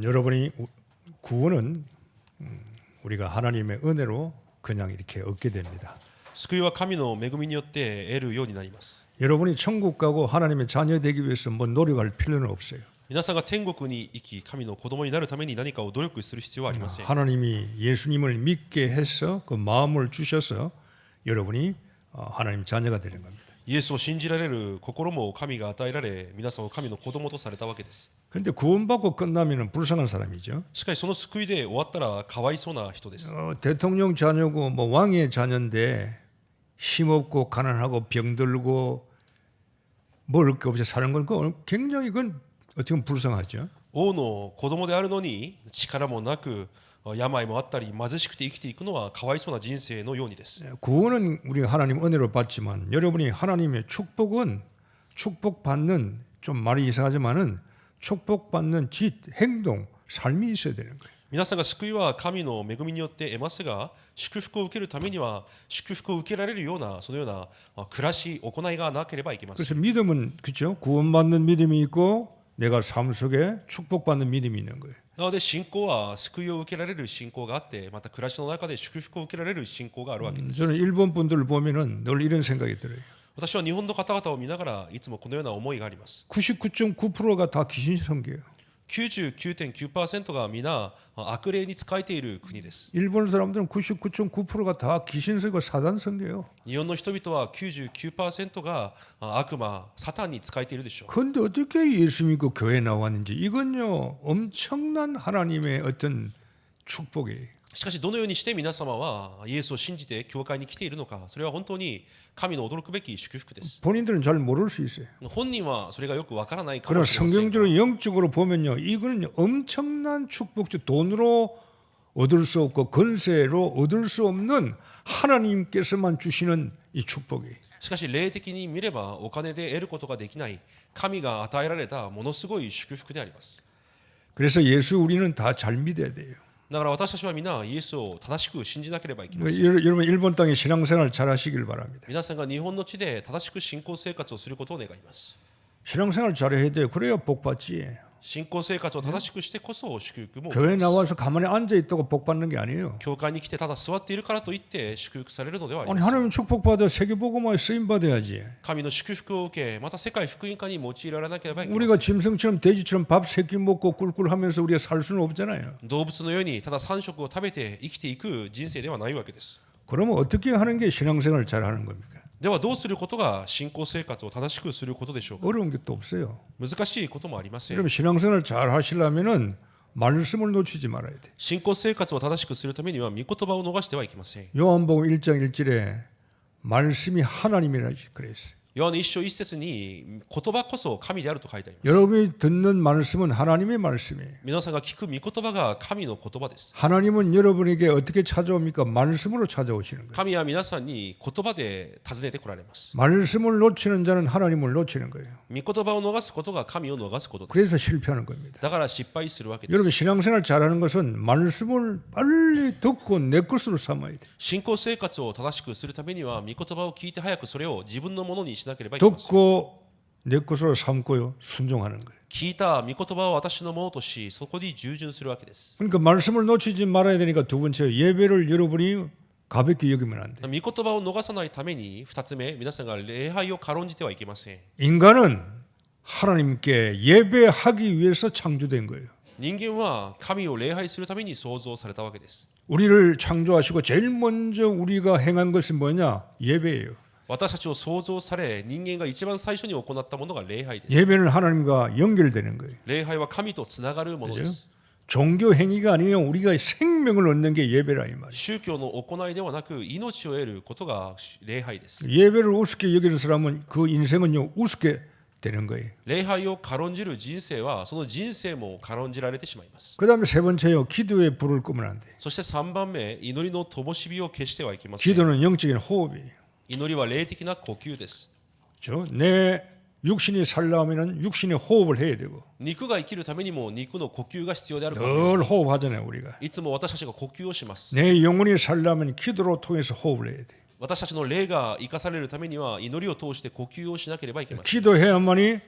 여러분이 구원은 우리가 하나님의 은혜로 그냥 이렇게 얻게 됩니다. 救いは神の恵みによって得るようになります。 여러분이 천국 가고 하나님의 자녀 되기 위해서 뭐 노력할 필요는 없어요. 皆さんが天国に行き神の子供になるために何かを努力する必要はありません。 하나님이 예수님을 믿게 해서 그 마음을 주셔서 여러분이 하나님 자녀가 되는 겁니다. イエスを信じられる心も神が与えられ、皆さんを神の子供とされたわけです。 그런데 구원받고 끝나면 불쌍한 사람이죠. しかしその救いで終わったらかわいそうな人です。 대통령 자녀고 뭐 왕의 자녀인데 힘없고 가난하고 병들고 먹을 게 없이 사는 건 굉장히 그건 어떻게 보면 불쌍하죠. 王の子供であるのに力もなく病もあったり貧しくて生きていくのはかわいそうな人生のようにです。 구원은 우리가 하나님 은혜로 받지만 여러분이 하나님의 축복은 축복받는 좀 말이 이상하지만은 축복받는 짓, 행동, 삶이 있어야 되는 거예요. 皆さんが救いは神の恵みによって得ますが、祝福を受けるためには祝福を受けられるようなそのような暮らし行いがなければいけません。 그래서 믿음은 그렇죠. 구원받는 믿음이 있고 내가 삶 속에 축복받는 믿음이 있는 거예요. なので信仰は救いを受けられる信仰があって、また暮らしの中で祝福を受けられる信仰があるわけです。 저는 일본 분들을 보면은 늘 이런 생각이 들어요. 私は日本の方々を見ながらいつもこのような思いがあります。 99.9%가 다 귀신 섬겨요. 99.9% が皆悪霊に仕えている国です。 일본 사람들은 99.9%가 다 귀신 섬기고 사단 섬겨요. 日本の人々は 99% が悪魔、サタンに仕えているでしょう。 그런데 어떻게 예수 믿고 교회 나왔는지 이건요 엄청난 하나님의 어떤 축복이에요. しかしどのようにして皆様はイエスを信じて教会に来ているのか、それは本当に神の驚くべき祝福です。 본인들은 잘 모를 수 있어요. 本人はそれがよくわからないか 그러나 もしれませんが、 성경적으로 영적으로 보면요 이거는 엄청난 축복죠. 돈으로 얻을 수 없고 권세로 얻을 수 없는 하나님께서만 주시는 이 축복이. しかし霊的に見ればお金で得ることができない神が与えられたものすごい祝福であります。 그래서 예수 우리는 다 잘 믿어야 돼요. だから私たちは皆イエスを正しく信じなければいけません。 여러분 일본 땅에 신앙생활 잘 하시길 바랍니다. 皆さんが日本の地で正しく信仰生活をすることを願います。 신앙생활 잘 해야 돼요. 그래야 복 받지. 信仰生活を正しくしてこそ祝福も受け 교회 ます。 나와서 가만히 앉아 있다고 복 받는 게 아니에요. 教会に来てただ座っているからといって祝福されるのではあり 아니 ません。 하나님 축복받아 세계복음화에 쓰임 받아야지. 神の祝福を受け、また世界福音化に用いられなければいけま 우리가 せん。 짐승처럼 돼지처럼 밥 3끼 먹고 꿀꿀하면서 우리가 살 수는 없잖아요. 動物のようにただ3食を食べて生きていく人生ではないわけです。 그러면 어떻게 하는 게 신앙생활을 잘 하는 겁니까? ではどうすることが信仰生活を正しくすることでしょうか。 어려운 게 또 없어요. 難しいこともありません。 그러면 신앙생활을 잘 하시려면은 말씀을 놓치지 말아야 돼. 信仰生活を正しくするためには御言葉を逃してはいけません。 요한복음 1장 1절에 말씀이 하나님이라 그랬어요. ヨハネ一章一節に言葉こそ神であると書いてあります。 여러분이 듣는 말씀은 하나님의 말씀이에요. 皆さんが聞く御言葉が神の言葉です。 하나님은 여러분에게 어떻게 찾아옵니까? 말씀으로 찾아오시는 거예요. 神は皆さんに言葉で訪ねてこられます。 말씀을 놓치는 자는 하나님을 놓치는 거예요. 御言葉を逃すことが神を逃すことです。 그래서 실패하는 겁니다. だから失敗するわけです。 여러분 신앙생활 잘하는 것은 말씀을 빨리 듣고 내 것으로 삼아야 돼요. 信仰生活を正しくするためには御言葉を聞いて早くそれを自分のものにしなければいけません。 듣고 내 것으로 삼고요. 순종하는 거예요. 聞いた御言葉を私のものとし、そこに従順するわけです。 그러니까 말씀을 놓치지 말아야 되니까 두 번째 예배를 여러분이 가볍게 여기면 안 돼요. 御言葉を逃さないために2つ目、皆さんが礼拝を軽んじてはいけません。 인간은 하나님께 예배하기 위해서 창조된 거예요. 人間は神を礼拝するために創造されたわけです。 우리를 창조하시고 제일 먼저 우리가 행한 것이 뭐냐? 예배예요. 私たちを創造され、人間が一番最初に行ったものが礼拝です。 예배는 하나님과 연결되는 거예요. 礼拝は神とつながるものです。 종교 행위가 아니에요. 우리가 생명을 얻는 게 예배라 이 말이에요. 宗教の行いではなく命を得ることが礼拝です。 예배를 우습게 여기는 사람은 그 인생은요 우습게 되는 거예요. 礼拝を軽んじる人生はその人生も軽んじられてしまいます。 그다음에 세 번째요. 기도에 불을 끄면 안 돼요. そして3番目、祈りの灯火を消してはいけません。 기도는 영적인 호흡이에요. 祈りは霊的な呼吸です。 내 육신이 살려면은 육신의 호흡을 해야 되고 肉が生きるためにも肉の呼吸が必要であるから 늘 호흡하잖아요 우리가. いつも私たちが呼吸をします。 내 영혼이 살려면 기도로 통해서 호흡을 해야 돼. 私たちの霊が生かされるためには祈りを通して呼吸をしなければいけません。 기도해야만이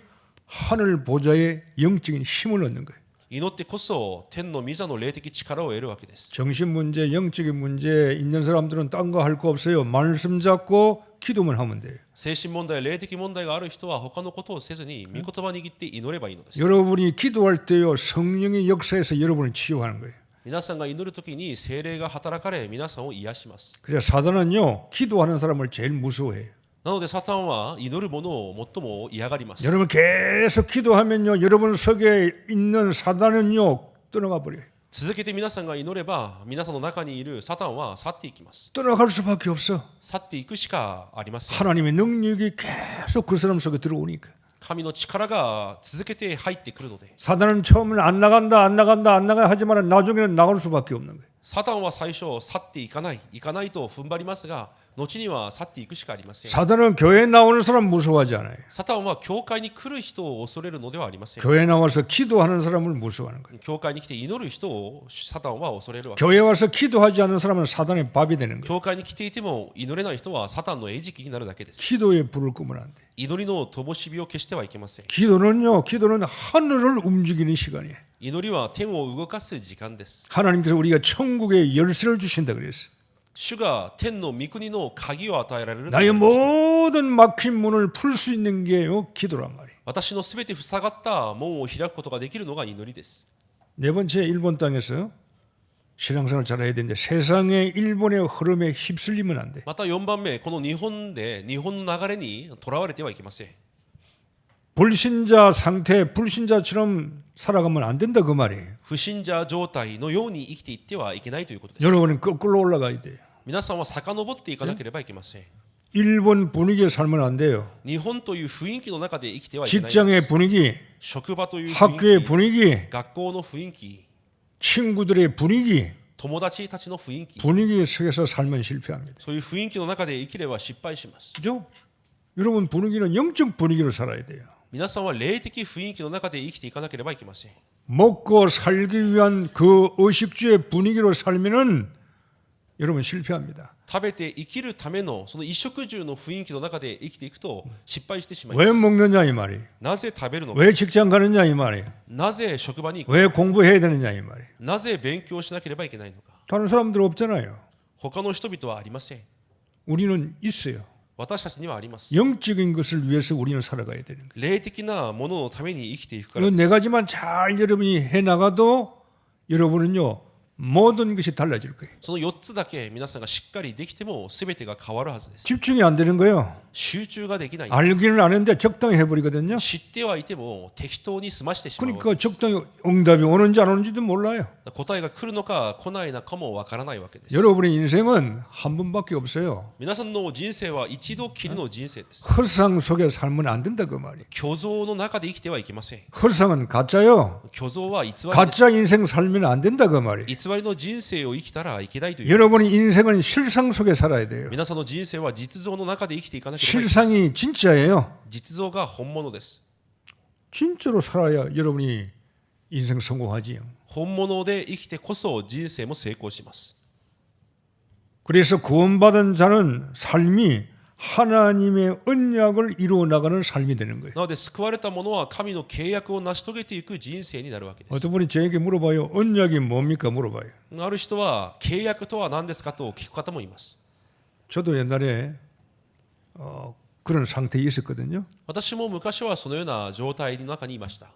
하늘 보좌의 영적인 힘을 얻는 거예요. 祈ってこそ天の御座の霊的力を得るわけです。 정신 문제, 영적인 문제 있는 사람들은 딴 거 할 거 없어요. 말씀 잡고 기도만 하면 돼요. 精神問題、霊的問題がある人は他のことをせずに御言葉握って祈ればいいのです。 여러분이 기도할 때요, 성령의 역사에서 여러분을 치유하는 거예요. 皆さんが祈るときに聖霊が働かれ皆さんを癒します。 그래서 사단은요, 기도하는 사람을 제일 무서워해요. なのでサタンは祈る者を最も嫌がります。 여러분 계속 기도하면요, 여러분 속에 있는 사단은요, 떠나가 버려요. 続けて皆さんが祈れば皆さんの中にいるサタンは去っていきます。 떠나갈 수밖에 없어. 去っていくしかありません。 하나님의 능력이 계속 그 사람 속에 들어오니까. 神の力が続けて入ってくるので、 사단은 처음에는 안 나간다 하지만 나중에는 나갈 수밖에 없는 거예요. サタンは最初去っていかないと踏ん張りますが、後には去っていくしかありません。 사단은 교회에 나오는 사람 무서워하지 않아요. サタンは教会に来る人を恐れるのではありません。 교회에 나와서 기도하는 사람을 무서워하는 거예요. 教会に来て祈る人をサタンは恐れるわけ。 교회에 와서 기도하지 않는 사람은 사단의 밥이 되는 거예요. 教会に来ていても祈れない人はサタンの餌食になるだけです。 기도에 불을 끄면 안 돼. 祈りの灯火を消してはいけません。 기도는 하늘을 움직이는 시간이에요. 祈りは天を動かす時間です。 하나님께서 우리가 천국의 열쇠를 주신다 그랬어요. 主が天の御国の鍵を与えられると 나의 言いました。 모든 막힌 문을 풀 수 있는 게 기도란 말이에요. 私のすべて塞がった門を開くことができるのが祈りです。 네 번째, 일본 땅에서 신앙생활 잘해야 되는데 세상의 일본의 흐름에 휩쓸리면 안 돼. また4番目、この日本の流れにとらわれてはいけません。 불신자 상태, 불신자처럼 살아가면 안 된다 그 말이에요. 不信者状態のように生きていってはいけないということです。 여러분은 거꾸로 올라가야 돼요. 皆さんは遡っていかなければいけません。 일본 분위기에 살면 안 돼요. 日本という雰囲気の中で生きてはいけない。 직장의 분위기, 職場という雰 학교의 囲気、 분위기, 学校の雰囲気、 친구들의 분위기, 友達たちの雰囲気、 분위기 속에서 살면 실패합니다. そういう雰囲気の中で生きれば失敗します。 그죠? 여러분 분위기는 영적 분위기로 살아야 돼요. 皆さんは霊的雰囲気の中で生きていかなければいけません。 먹고 살기 위한 그 의식주의 분위기로 살면은 여러분 실패합니다. 食べて生きるためのその衣食住の雰囲気の中で生きていくと失敗してしまいます。 왜 먹느냐 이 말이에요. なぜ食べるのか、 왜 직장 가느냐 이 말이에요. なぜ職場に行く、 왜 공부해야 되느냐 이 말이에요. なぜ勉強しなければいけないのか。 다른 사람들 없잖아요. 他の人々はありません。 우리는 있어요. 私たちにはあります。 영적인 것을 위해서 우리는 살아가야 되는 거예요. 霊的なもののために生きていくから이 で 네 す。 가지만 잘 여러분이 해나가도 여러분은요 모든 것이 달라질 거예요. その4つだけ皆さんがしっかりできても全てが変わるはずです。 집중이 안 되는 거예요. 集中ができない。 알기는 아는데 적당히 해버리거든요. 知ってはいても適当に済ましてしまう。 그러니까 적당히 응답이 오는지 안 오는지도 몰라요. 答えが来るのか来ないのかもわからないわけです。 여러분의 인생은 한 번밖에 없어요. 皆さんの人生は一度きりの人生です。 허상 속에 살면 안 된다 그 말이에요. 虚像の中で生きてはいけません。 허상은 가짜요. 虚像は偽りです。 가짜 인생 살면 안 된다 그 말이에요. 偽りの人生を生きたらいけないという。 여러분의 인생은 실상 속에 살아야 돼요. 皆さんの人生は実像の中で生きていかなければいけない。 실상이 진짜예요. 実像が本物です。 진짜로 살아야 여러분이 인생 성공하지요. 本物で生きてこそ人生も成功します。 그래서 구원받은 자는 삶이 하나님의 언약을 이루어 나가는 삶이 되는 거예요. なので救われた者は神の契約を成し遂げていく人生になるわけです。 어떤 분이 저에게 물어봐요. 언약이 뭡니까? 물어봐요. ある人は契約とは何ですかと聞く方もいます。 저도 옛날에 그런 상태에 있었거든요. 私も昔はそのような状態の中にいました。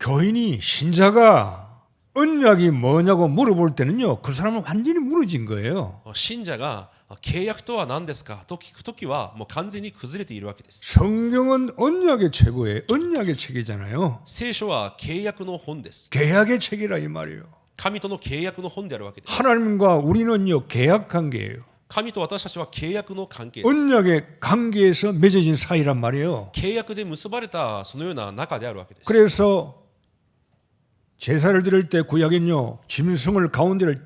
교인이 신자가 언약이 뭐냐고 물어볼 때는요. 그 사람은 완전히 무너진 거예요. 信者が契約とは何ですかと聞くときはもう完全に崩れているわけです。 성경은 언약의 최고예요. 언약의 책이잖아요. 聖書は契約の本です。 계약의 책이라 이 말이에요. 神との契約の本であるわけです。 하나님과 우리는요. 계약 관계예요. 神と私たちは契約の関係です。 언약의 관계에서 맺어진 사이란 말이에요. 契約で結ばれたそのような中であるわけです。 그래서 제사를 드릴 때 구약은요. 짐승을 가운데를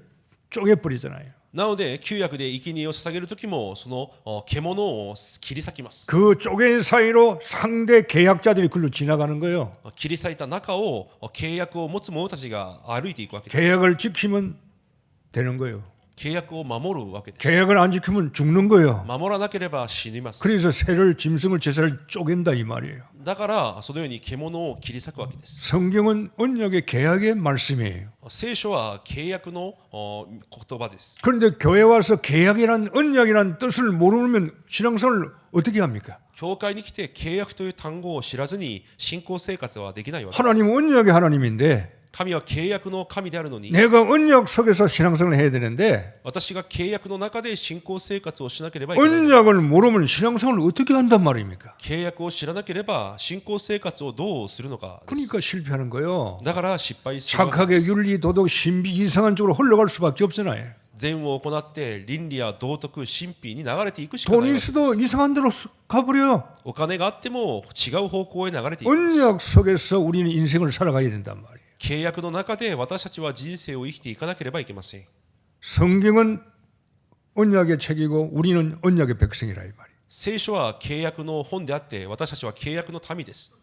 쪼개버리잖아요. なので旧約で生贄を捧げる時もその獣を切り裂きます。 그 쪼갠 사이로 상대 계약자들이 글로 지나가는 거예요. 切り裂いた中を契約を持つ者たちが歩いていくわけです。 계약을 지키면 되는 거예요. 契約を守るわけです。 계약을 안 지키면 죽는 거예요. 守らなければ死にます。 그래서 새를 짐승을 제사를 쪼갠다 이 말이에요. だからそのように獣を切り裂くわけです。 성경은 언약의 계약의 말씀이에요. 聖書は契約の言葉です。 그런데 교회 와서 계약이란 언약이란 뜻을 모르면 신앙생활을 어떻게 합니까? 教会に来て契約という単語を知らずに信仰生活はできないわけです。 하나님은 언약의 하나님인데 神は契約の神であるのに、 내가 언약 속에서 신앙생활을 해야 되는데 私が契約の中で信仰生活をしなければいけない。 언약을 모르면 신앙생활을 어떻게 한단 말입니까? 契約を知らなければ信仰生活をどうするのかです。 그러니까 실패하는 거예요. だから失敗するわけで 착하게 す。 윤리, 도덕, 신비 이상한 쪽으로 흘러갈 수밖에 없잖아요. 善を行って倫理や道徳、神秘に流れていくしかないわ 돈이 けです。 있어도 이상한 데로 가버려요. お金があっても違う方向へ流れていきます。 언약 속에서 우리는 인생을 살아가야 된단 말이에요. 契約の中で私たちは人生を生きていかなければいけません。 성경은 언약의 책이고 우리는 언약의 백성이라 이 말이에요. 聖書は契約の本であって私たちは契約の民です。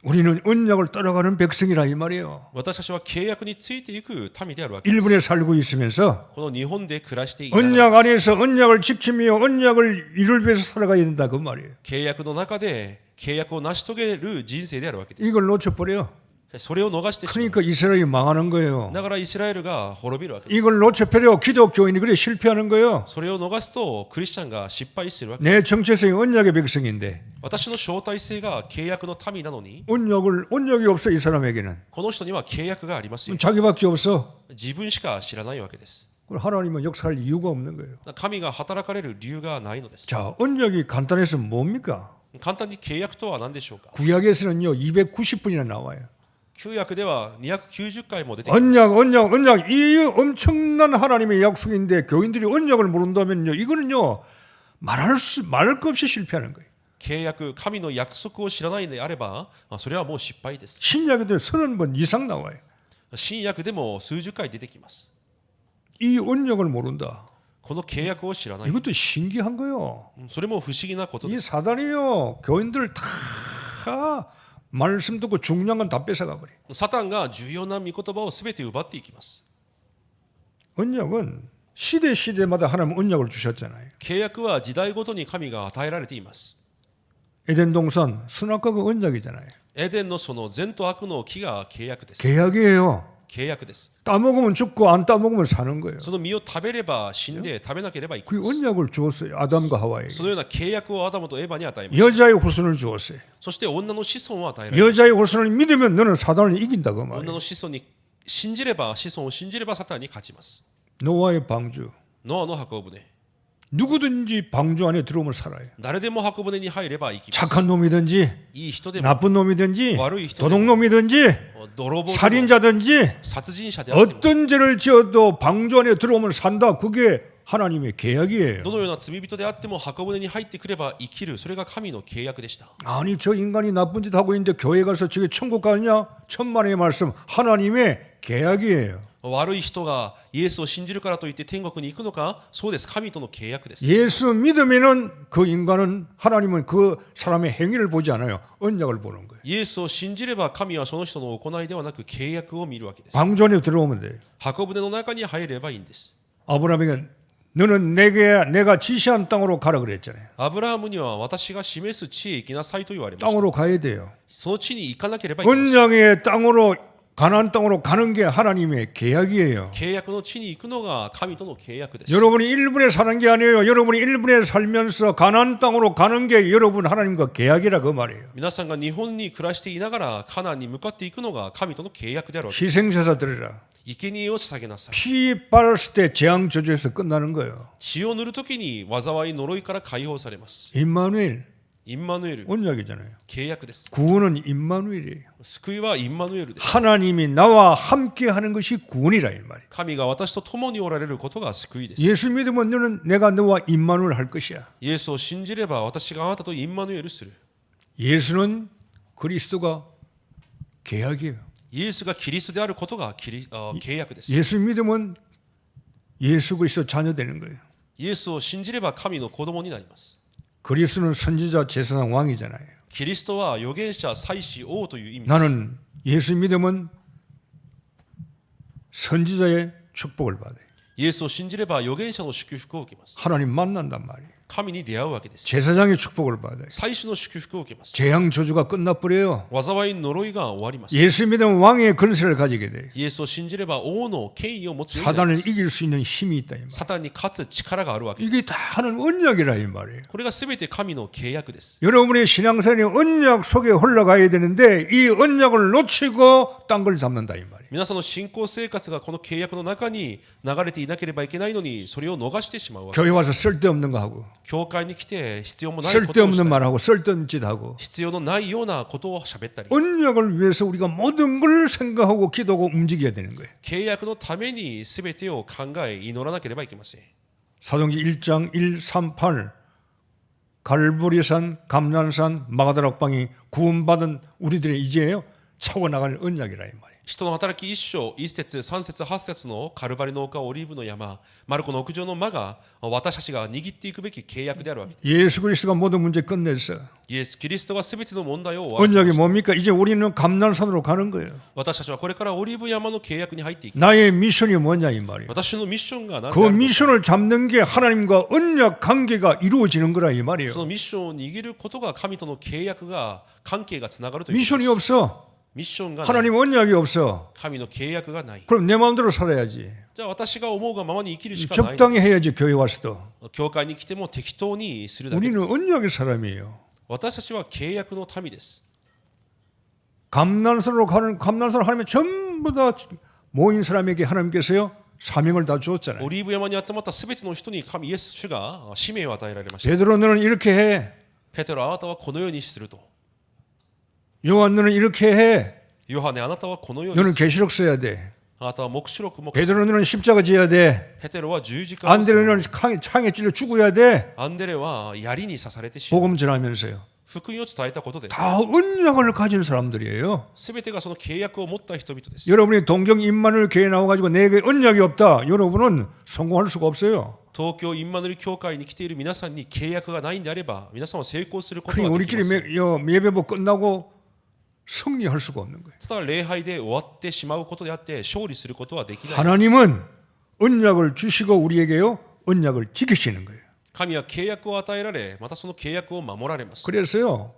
우리는 언약을 따라가는 백성이라 이 말이에요. 私たちは契約についていく民であるわけです。 일본에 살고 있으면서 この日本で暮らしていながら 언약 안에서 언약을 지키며 언약을 이룰 위해서 살아가야 된다 그 말이에요. 契約の中で契約を成し遂げる人生であるわけです。 이걸 놓쳐버려. それを逃してしまう。 그러니까 이스라엘이 망하는 거예요. だからイスラエルが滅びるわけです。 이걸 놓쳐버려 기독교인이 그래 실패하는 거예요. それを逃すとクリスチャンが失敗するわけ 내 정체성이 언약의 백성인데 私の招待性が契約の民なのに 언약이 없어 이 사람에게는. この人には契約がありますよ。 자기밖에 없어. 自分しか知らないわけです。 그걸 하나님은 역사할 이유가 없는 거예요. 神が働かれる理由がないのです。 자, 언약이 간단해서 뭡니까? 簡単に契約とは何でしょうか。 구약에서는요 290분이나 나와요. 旧約では290回も出てきます。 언약 이 엄청난 하나님의 약속인데 교인들이 언약을 모른다면요 이거는요 말할 것 없이 실패하는 거예요. 契約、神の約束を知らないのであれば、それはもう失敗です。 신약에도 30번 이상 나와요. 新約でも数十回出てきます。 이 언약을 모른다. この契約を知らない。 이것도 신기한 거예요. それも不思議なことで 이 す。 사단이요 교인들 다 말씀 듣고 중요한 건 다 뺏어가 버려. サタンが重要な御言葉をすべて奪っていきます。 언약은 시대마다 하나님 언약을 주셨잖아요. 契約は時代ごとに神が与えられています。 에덴 동산 선악과가 언약이잖아요. エデンのその善と悪の木が契約です。 계약이에요. 契約です。 따먹으면 죽고 안 따먹으면 사는 거예요. その実を食べれば死んで食べなければいけ 그 ません。 언약을 주었어요. 아담과 하와에게. そのような契約をアダムとエバに与えました。 여자의 후손을 주었어요. そして女の子孫を与えられました。 여자의 후손을 믿으면 너는 사단을 이긴다 그 女 말이에요. の子孫に信じれば、子孫を信じればサタンに勝ちます。 노아의 방주. ノアの箱舟。 누구든지 방주 안에 들어오면 살아요. 誰でも箱舟に入れば生きます。 착한 놈이든지 いい人でも、 나쁜 놈이든지 와르이 히토でも 도둑놈이든지 泥棒でも、 살인자든지 殺人者であっても、 어떤 죄를 지어도 방주 안에 들어오면 산다. 그게 하나님의 계약이에요. どのような罪人であっても箱舟に入ってくれば生きる。それが神の契約でした。 아니 저 인간이 나쁜 짓 하고 있는데 교회 가서 저게 천국 가느냐? 천만의 말씀 하나님의 계약이에요. 悪い人がイエスを信じるからといって天国に行くのか。そうです。神との契約です。 예수 믿으면은 그 인간은 하나님은 그 사람의 행위를 보지 않아요. 언약을 보는 거예요. イエスを信じれば神はその人の行いではなく契約を見るわけです。 방주 안에 들어오면 돼요. 箱舟の中に入ればいいんです。 아브라함에게 너는 내가 지시한 땅으로 가라 그랬잖아요. アブラハムには私が示す地へ行きなさいと言われました。 땅으로 가야 돼요. その地に行かなければいけません。 언약의 땅으로 가나안 땅으로 가는 게 하나님의 계약이에요. 契約の地に行くのが神との契約です。 여러분이 1분에 사는 게 아니에요. 여러분이 1분에 살면서 가나안 땅으로 가는 게 여러분 하나님과 계약이라 그 말이에요. 皆さんが日本に暮らしていながらカナンに向かっていくのが神との契約であるわけです。 희생제사 드리라. 生贄を捧げなさい。 피 빨았을 때 재앙 저주에서 끝나는 거예요. 血を塗るときに災い呪いから解放されます。 임마누엘 インマヌエル、 언약이잖아요. 契約です。 구원은 임마누엘이에요. 救いはインマヌエルです。 하나님이 나와 함께 하는 것이 구원이라 이 말이에요. 神が私と共におられることが救いです。 예수 믿으면 너는 내가 너와 임마누엘 할 것이야. イエスを信じれば私があなたとインマヌエルする。 예수는 그리스도가 계약이에요. イエスがキリストであることが契約です。 예수 믿으면 예수 그리스도 자녀 되는 거예요. イエスを信じれば神の子供になります。 그리스도는 선지자 제사장 왕이잖아요. キリストは預言者、祭司、王という意味です。 나는 예수 믿으면 선지자의 축복을 받아요. イエスを信じれば預言者の祝福を受けます。 하나님 만난단 말이에요. 神に出会うわけです。 제사장의 축복을 받아요. 最初の祝福を受けます。 재앙 저주가 끝나버려요. 災い呪いが終わります。 예수 믿으면 왕의 권세를 가지게 돼요. イエスを信じれば王の権威を持つようになり 사단을 ます。 이길 수 있는 힘이 있다 이 말. サタンに勝つ力があるわけです。 이게 다 하는 언약이라 이 말이에요. これがすべて神の契約です。 여러분의 신앙생활이 언약 속에 흘러가야 되는데 이 언약을 놓치고 딴 걸 잡는다 이 말이에요. 皆さんの信仰生活がこの契約の中に流れていなければいけないのにそれを逃してしまうわけ。 교회 와서 쓸데없는 거 하고 教会に来て必要もないことをした 쓸데없는 り、 말하고 쓸데없는 짓 하고 必要のないようなことを喋ったり、 언약을 위해서 우리가 모든 걸 생각하고 기도하고 움직여야 되는 거예요. 契約のために全てを考え祈らなければいけません。 사도행전 1장 1, 3, 8 갈보리산, 감난산, 마가다락방이 구원받은 우리들의 이제요 차고 나가는 언약이라 이 말이에요. 人の働き1章1節3節8節のカルバリの丘オリーブの山マルコの屋上の間が私たちが握っていくべき契約であるわけです。 예수 그리스도가 모든 문제 끝냈어. イエス・キリストが全ての問題を終わらせま 언약이 した。 뭡니까? 이제 우리는 감난산으로 가는 거예요. 私たちはこれからオリーブ山の契約に入っていきます。 나의 미션이 뭐냐 이 말이에요. 私のミッションが何で 그 あるのか、 미션을 잡는 게 하나님과 언약 관계가 이루어지는 거라 이 そ 말이에요. のミッションを握ることが神との契約が関係がつながるということ 미션이 です。 없어. ミッションがない、 하나님 언약이 없어. 神の契約がない。 그럼 내 마음대로 살아야지. じゃあ私が思うがままに生きるしかない。 적당히 해야지 교회 와서도. 教会に来ても適当にするだけで 우리는 す。 언약의 사람이에요. 私たちは契約の民です。 감난산으로 가는 감난산 하나님이 전부 다 모인 사람에게 하나님께서요 사명을 다 주었잖아요. オリーブ山に集まったすべての人に神イエス主が使命を与えられました。 베드로 너는 이렇게 해. ペテロあなたはこのようにすると。 요한 너는 이렇게 해. ヨハネあなたはこのように 너는 する。 계시록 써야 돼. あなたは黙示録も。 베드로 너는 십자가 지어야 돼. ペテロは十字架をす 안드레 る。 너는 창에 찔려 죽어야 돼. アンデレは槍に刺されてしまう。 복음 전하면서요. 福音を伝えたことで、 다 언약을 가진 사람들이에요. すべてがその契約を持った人々です。 여러분이 동경 임마누엘 교회 나와가지고 내게 언약이 없다. 여러분은 성공할 수가 없어요. 東京インマヌエル教会に来ている皆さんに契約がないんであれば、皆さんは成功すること 그러니 はできま 우리끼리 せん。 예배복 끝나고 승리할 수가 없는 거예요. ただ礼拝で終わってしまうことであって勝利することはできない。 하나님은 언약을 주시고 우리에게요 언약을 지키시는 거예요. 神は契約を与えられ、またその契約を守られます。 그래서요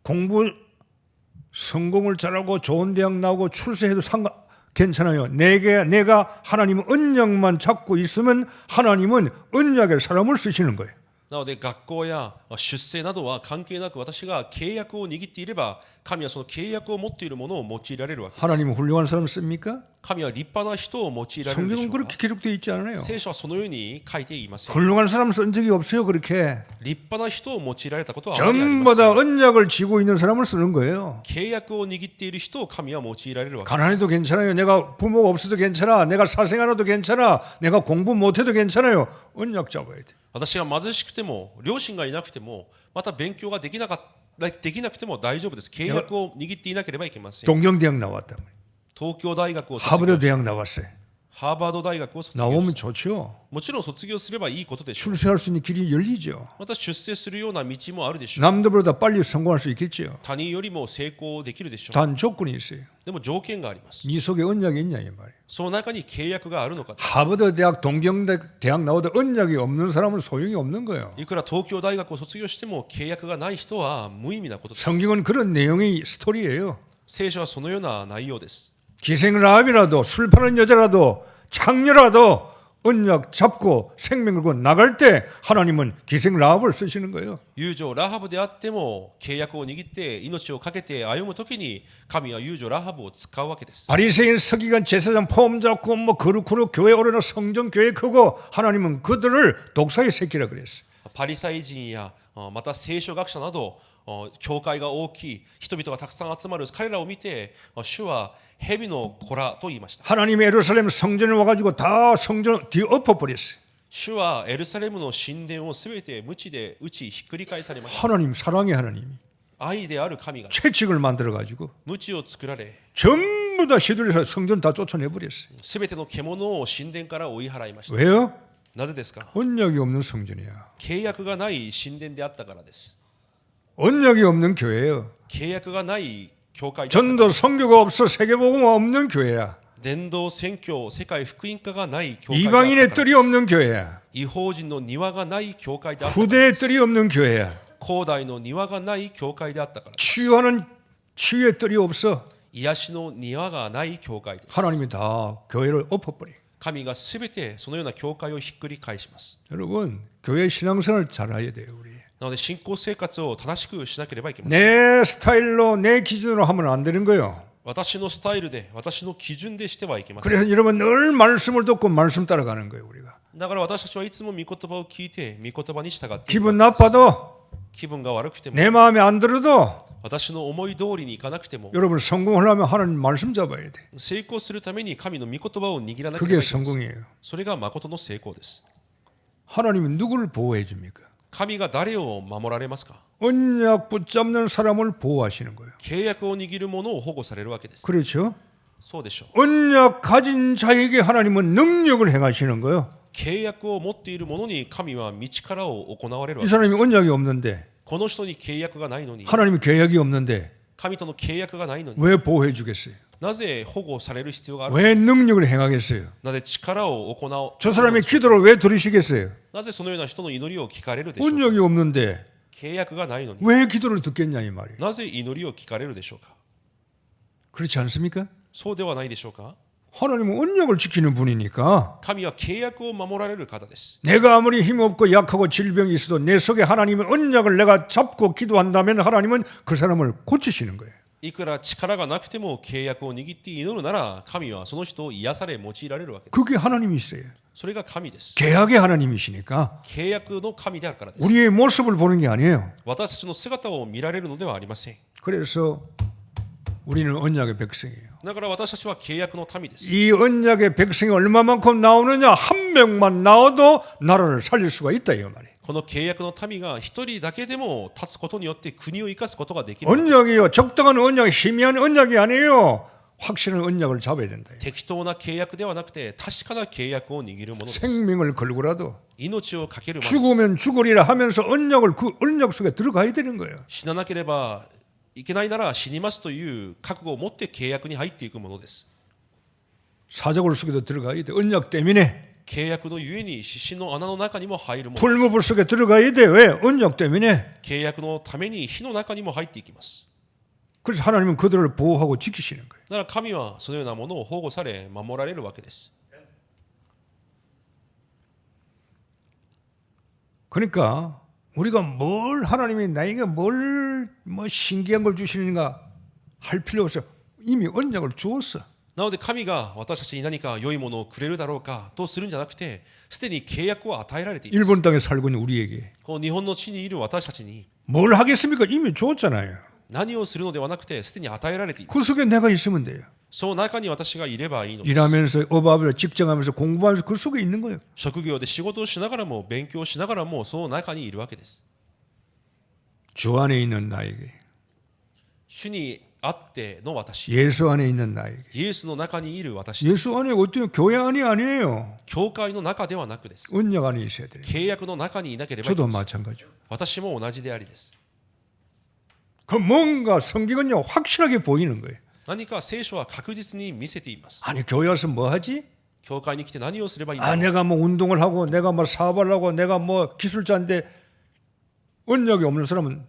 공부 성공을 잘하고 좋은 대학 나오고 출세해도 괜찮아요. 내가 하나님 언약만 잡고 있으면 하나님은 언약의 사람을 쓰시는 거예요. なので学校や出世などは関係なく私が契約を握っていれば神はその契約を持っているものを用いられるわけです。 하나님은 훌륭한 사람 씁니까? 神は立派な人を用いられるでし 성경은 ょう 그렇게 か。 기록되어 있지 않아요. 聖書はそのように書いていません。 훌륭한 사람 쓴 적이 없어요. 그렇게 立派な人を用いられたことはあまりありま 전부 せ 다 ん。 언약을 쥐고 있는 사람을 쓰는 거예요. 契約を握っている人を神は用いられるわけです。 가난해도 괜찮아요. 내가 부모가 없어도 괜찮아. 내가 사생활해도 괜찮아. 내가 공부 못해도 괜찮아요. 언약 잡아야 돼. 私が貧しくても両親がいなくてもまた勉強ができなくても大丈夫です。契約を握っていなければいけません。 동경대학 나왔다. 東京大学を卒 하버드 業し 대학 나왔어요. ハーバード大学を卒業 나오면 し 좋죠. もちろん卒業すればいいことでしょう。 출세할 수 있는 길이 열리죠. また出世するような道もあるでしょう。 남들보다 빨리 성공할 수 있겠죠. 他人よりも成功できるでしょう。 단 조건이 있어요. でも条件があります。 네 속에 언약이 있냐 이 말이에요. その中に契約があるのか。 하버드 대학, 동경대학 나와도 언약이 없는 사람은 소용이 없는 거예요. いくら東京大学を卒業しても契約がない人は無意味なことです。 성경은 그런 내용의 스토리예요. 聖書はそのような内容です。 기생라합이라도 술 파는 여자라도 창녀라도 언약 잡고 생명 걸고 나갈 때 하나님은 기생라합을 쓰시는 거예요. 友情ラハブであっても契約を握って命を懸けて歩むときに神は友情ラハブを使うわけです。 바리새인 서기관 제사장 포함 잡고 뭐 거룩으로 교회 오르는 성전 교회 크고 하나님은 그들을 독사의 새끼라 그랬어요. パリサイ人やまた聖書学者など教会が大きい人々がたくさん集まる彼らを見て主は蛇の子らと言いました。 하나님의 예루살렘 성전에 와가지고 다 성전 뒤엎어버렸어요. 主はエルサレムの神殿をすべて鞭で打ちひっくり返されました。 하나님 사랑의 하나님이 愛である神が 채찍을 만들어가지고 鞭を作られ 전부 다 휘둘려서 성전 다 쫓아내버렸어요. すべての獣を神殿から追い払いました。 왜요? なぜですか。 언약이 없는 성전이야. 契約がない神殿であったからです。 언약이 없는 교회예요. 契約がない教会であったから 전도 선교가 없어 세계복음 없는 교회야. 伝道宣教世界福音化がない教会であった 이방인의 から 뜰이 です 없는 교회야. 異邦人の庭がない教会であったから 후대의 です 뜰이 없는 교회야. 広大の庭がない教会であったからです 치유하는 치유의 뜰이 없어. 癒しの庭がない教会です 하나님이 다 교회를 엎어버려. 神がすべてそのような教会をひっくり返します 여러분, 교회 신앙생활을 잘해야 돼요, 우리. なので信仰生活を正しくしなければいけません 내 스타일로 내 기준으로 하면 안 되는 거예요. 私のスタイルで私の基準でしてはいけません 그래서 여러분 늘 말씀을 듣고 말씀 따라가는 거예요, 우리가. だから私たちはいつも御言葉を聞いて御言葉に従っていく 기분 나빠도 気分が悪くても 내 마음에 안 들어도 私の思い通りにいかなくても 여러분 성공하려면 하나님 말씀 잡아야 돼. 成功するために神の御言葉を握らなけ 그게 ればいけません 성공이에요. それが誠の成功です 하나님은 누구를 보호해 줍니까? 神が誰を守られますか 언약 붙잡는 사람을 보호하시는 거예요. 契約を握る者を保護されるわけです 그렇죠? そうでしょう 언약 가진 자에게 하나님은 능력을 행하시는 거예요. 契約を持っている者に神は道からを行われる 이 わけで 사람이 す 언약이 없는데 この人に契約がないのに 하나님이 계약이 없는데 神との契約がないのに 왜 보호해 주겠어요? なぜ保護される必要がある 왜 능력을 행하겠어요? なぜ力を行う 저 사람의 기도를 왜 들으시겠어요? なぜそのような人の祈りを聞かれるでしょうか 언약이 없는데 契約がないのに 왜 기도를 듣겠냐 이 말이에요. なぜ祈りを聞かれるでしょうか 그렇지 않습니까? そうではないでしょうか 하나님은 언약을 지키는 분이니까 神は契約を守られる方です 내가 아무리 힘없고 약하고 질병이 있어도 내 속에 하나님의 언약을 내가 잡고 기도한다면 하나님은 그 사람을 고치시는 거예요. いくら力がなくても契約を握って祈るなら神はその人を癒され用いられるわけです 그게 하나님이세요. それが神です 계약의 하나님이시니까 契約の神であるからです 우리의 모습을 보는 게 아니에요. 私たちの姿を見られるのではありません 그래서 우리는 언약의 백성이에요. だから私たちは契約の民です 이 언약의 백성이 얼마만큼 나오느냐? 한 명만 나와도 나라를 살릴 수가 있다 이 말이에요. この契約の民が一人だけでも立つことによって国を生かすことができる 언약이요. 적당한 언약, 희미한 언약이 아니에요. 확실한 언약을 잡아야 된다. 適当な契約ではなくて確かな契約を握るものです 생명을 걸고라도 命をかけるものです 죽으면 죽으리라 하면서 언약을 그 언약 속에 들어가야 되는 거예요. 死ななければいけないなら死にますという覚悟を持って契約に入っていくものです 사적을 속에도 들어가야 돼. 언약 때문에 契約のゆえに獅子の穴の中にも入るもの 풀무불 속에 들어가야 돼. 왜? 언약 때문에. 契約のために火の中にも入っていきます 그래서 하나님은 그들을 보호하고 지키시는 거예요. だから神はそのようなものを保護され守られるわけです 그러니까 우리가 뭘 하나님이 나에게 뭘 뭐 신기한 걸 주시는가 할 필요 없어요. 이미 언약을 주었어. なので神が私たちに何か良いものをくれるだろうかとするんじゃなくてすでに契約を与えられています 일본 땅에 살고 있는 우리에게 この日本の地にいる私たちに 뭘 하겠습니까? 이미 줬잖아요. 何をするのではなくてすでに与えられていま 그 す 속에 내가 있으면 돼요. その中に私がいればいいのです 일하면서 업하면서 직장하면서 공부하면서 그 속에 있는 거예요. 職業で仕事をしながらも勉強しながらもその中にいるわけです 주 안에 있는 나에게 主にあっての私 예수 안에 있는 나에게 イエスの中にいる私です 예수 안에 어때요? 교회 안이 아니에요. 教会の中ではなくです 언약 안에 있어야 돼요. 契約の中にいなければいけ 저도 ません 마찬가지요. 私も同じでありです 그 뭔가 성경은요 확실하게 보이는 거예요. 何か聖書は確実に見せています 아니 교회 와서 뭐 하지? 教会に来て何をすればいいんだ 아 ろう 내가 뭐 운동을 하고 내가 뭐 사업을 하고 내가 뭐 기술자인데 언약이 없는 사람은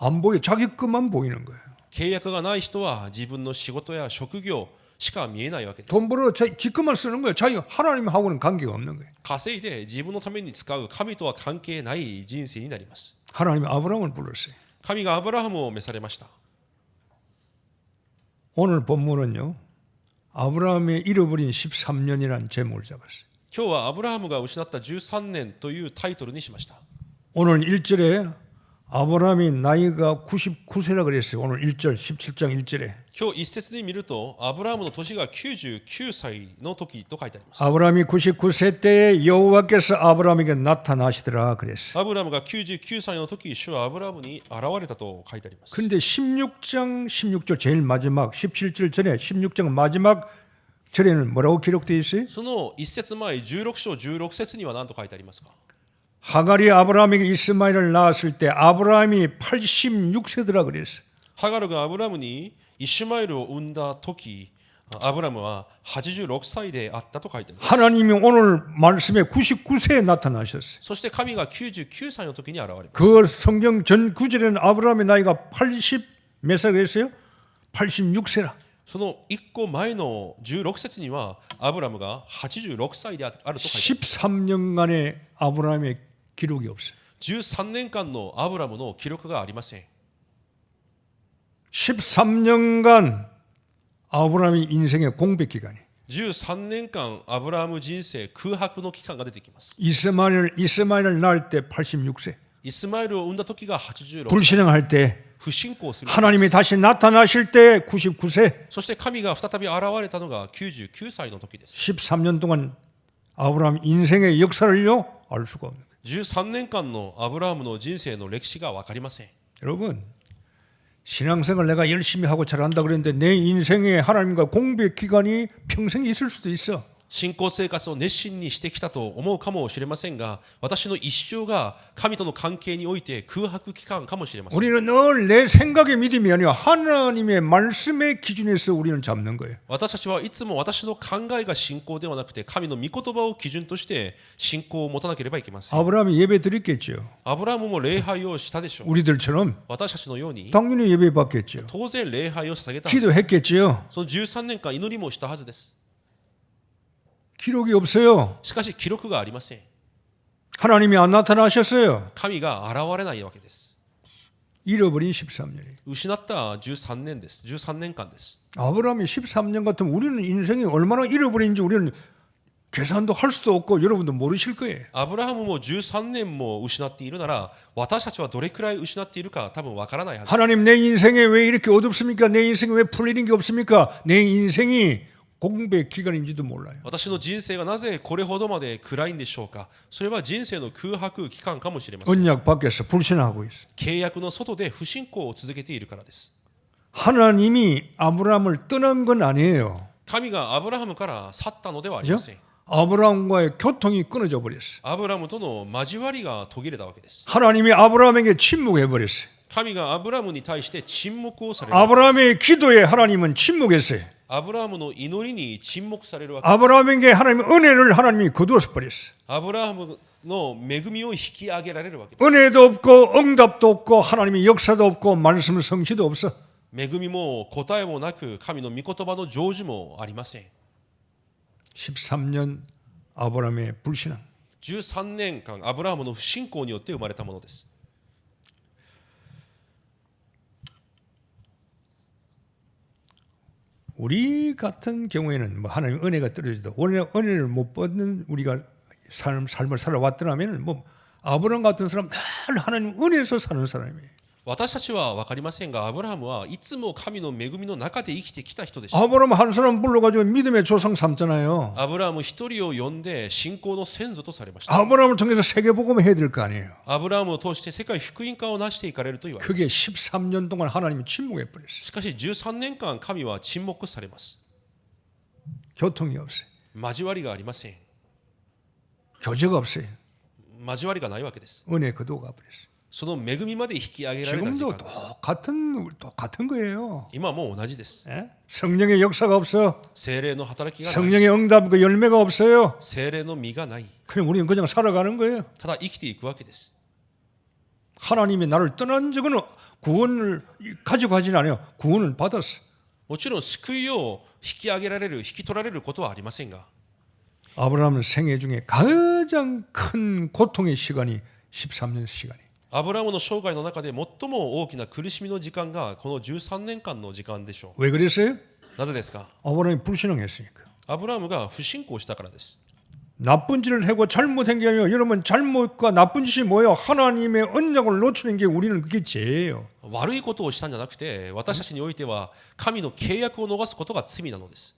안 보여. 자기 것만 보이는 거예요. 契約がない人は自分の仕事や職業しか見えないわけです 돈 벌어 자기 것만 쓰는 거예요. 자기 하나님하고는 관계가 없는 거예요. 稼いで自分のために使う神とは関係ない人生になります 하나님이 아브라함을 불렀어요. 神がアブラハムを召されました 오늘 본문은요. 아브라함이 잃어버린 13년이라는 제목을 잡았어요. 今日はアブラハムが失った13年というタイトルにしました 오늘 1절에 아브라함이 나이가 99세라 그랬어요. 오늘 1절 17장 1절에 今日一節で見るとアブラハムの年が99歳の時と書いてあります 아브라함이 99세 때에 여호와께서 아브라함에게 나타나시더라 그랬어요. アブラハムが99歳の時主はアブラハムに現れたと書いてあります 근데 16장 16절 제일 마지막 17절 전에 16장 마지막 절에는 뭐라고 기록되어 있어요? その一節前16章16節には何と書いてありますか 하갈이 아브라함에게 이스마엘을 낳았을 때 아브라함이 86세더라 그랬어요. ハガルがアブラハムにイシュマエルを産んだ時アブラムは86歳であったと書いてある。 하나님이 오늘 말씀에 99세에 나타나셨어요. そして神が99歳の時に現れます。 그 성경 전 구절에는 아브라함의 나이가 80 몇 살이 했어요? 86세라. その1個前の16節にはアブラムが86歳であると書いてある。 13년간의 아브라함의 기록이 없어요. 13年間のアブラムの記録がありません。 13년간 아브라함의 인생의 공백 기간이 13年間アブラム人生空白の期間が出てきます。 이스마엘을 낳을 때 86세. イスマエルを産んだ時が86歳。 불신앙할 때 不信仰する。 하나님이 다시 나타나실 때 99세. そして神が再び現れたのが99歳の時です。 13년 동안 아브라함 인생의 역사를요 알 수가 없는 거예요. 13年間のアブラムの人生の歴史が分かりません。 여러분 신앙생활 내가 열심히 하고 잘한다 그랬는데 내 인생에 하나님과 공백 기간이 평생 있을 수도 있어. 信仰生活を熱心にしてきたと思うかもしれませんが、私の一生が神との関係において空白期間かもしれません。 우리는 늘 내 생각의 믿음이 아니라 하나님의 말씀의 기준에서 우리는 잡는 거예요. 私たちはいつも私の考えが信仰ではなくて神の御言葉を基準として信仰を持たなければいけません。 아브라함이 예배 드렸겠죠. アブラムも礼拝をしたでしょう。 우리들처럼 私たちのように 당연히 예배 받겠죠. 当然礼拝を捧げたはずです。 기도했겠지요. その13年間祈りもしたはずです。 기록이 없어요. しかし記録がありません。 하나님이 안 나타나셨어요. 神が現れないわけです。 잃어버린 13년이에요. 失った13年です。13年間です。 아브라함이 13년 같으면 우리는 인생이 얼마나 잃어버린지 우리는 계산도 할 수도 없고 여러분도 모르실 거예요. アブラハムも13年も失っているなら、私たちはどれくらい失っているか多分わからないはず。 하나님 내 인생에 왜 이렇게 어둡습니까? 내 인생에 왜 풀리는 게 없습니까? 내 인생이 공백 기간인지도 몰라요. 私の人生がなぜこれほどまで暗いんでしょうか。それは人生の空白期間かもしれません。 언약 밖에서 불신하고 있어. 契約の外で不信仰を続けているからです。 하나님이 아브라함을 떠난 건 아니에요. 神がアブラハムから去ったのではありません。 아브라함과의 교통이 끊어져 버렸어요. アブラムとの交わりが途切れたわけです。 하나님이 아브라함에게 침묵해 버렸어요. 神がアブラムに対して沈黙をされる。 아브라함의 기도에 하나님은 침묵했어요. アブラムの祈りに沈黙されるわけです。 아브라함에게 하나님의 은혜를 하나님이 거두어서 버렸어요. アブラハムの恵みを引き上げられるわけです。 은혜도 없고 응답도 없고 하나님의 역사도 없고 말씀 성취도 없어. 恵みも答えもなく神の御言葉の成就もありません。 13년 아브라함의 불신앙. 13年間アブラハムの不信仰によって生まれたものです。 우리 같은 경우에는 뭐 하나님 은혜가 떨어져도 은혜를 못 받는 우리가 삶을 살아왔더라면 뭐 아브라함 같은 사람 늘 하나님 은혜에서 사는 사람이에요. 私たちは分かりませんが、アブラハムはいつも神の恵みの中で生きてきた人でした。 아브라함 한 사람 불러가지고 믿음의 조상 삼잖아요. アブラハム一人を呼んで信仰の先祖とされました。 아브라함을 통해서 세계복음을 해야 될 거 아니에요. アブラハムを通して世界福音化をなしていかれると言われます。 그게 13년 동안 하나님이 침묵해 버렸어요. しかし13年間神は沈黙されます。 교통이 없어요. 交わりがありません。 교제가 없어요. 交わりがないわけです。 은혜 거두어가 버렸어요. その恵みまで引き上げられた時 지금도 間。 똑같은 거예요. 今も同じです。 예? 성령의 역사가 없어. 聖霊の働きがない。 성령의 응답 그 열매가 없어요. 聖霊の実がない。 그럼 우리는 그냥 살아가는 거예요. ただ生きていくわけです。 하나님이 나를 떠난 적은 구원을 가지고 하지는 않아요. 구원을 받았어. もちろん救いを引き上げられる、引き取られることはありませんが、 아브라함은 생애 중에 가장 큰 고통의 시간이 13년 시간이. アブラハムの生涯の中で最も大きな苦しみの時間がこの13年間の時間でしょ 왜 그랬어요? う。なぜですか。 아브라함이 불신앙했으니까. アブラハムが不信仰したからです。 나쁜 짓을 하고 잘못한 게 아니라 여러분 잘못과 나쁜 짓이 뭐예요? 하나님의 언약을 놓치는 게 우리는 그게 죄예요. 悪いことをしたんじゃなくて、私たちにおいては神の契約を逃すことが罪なのです。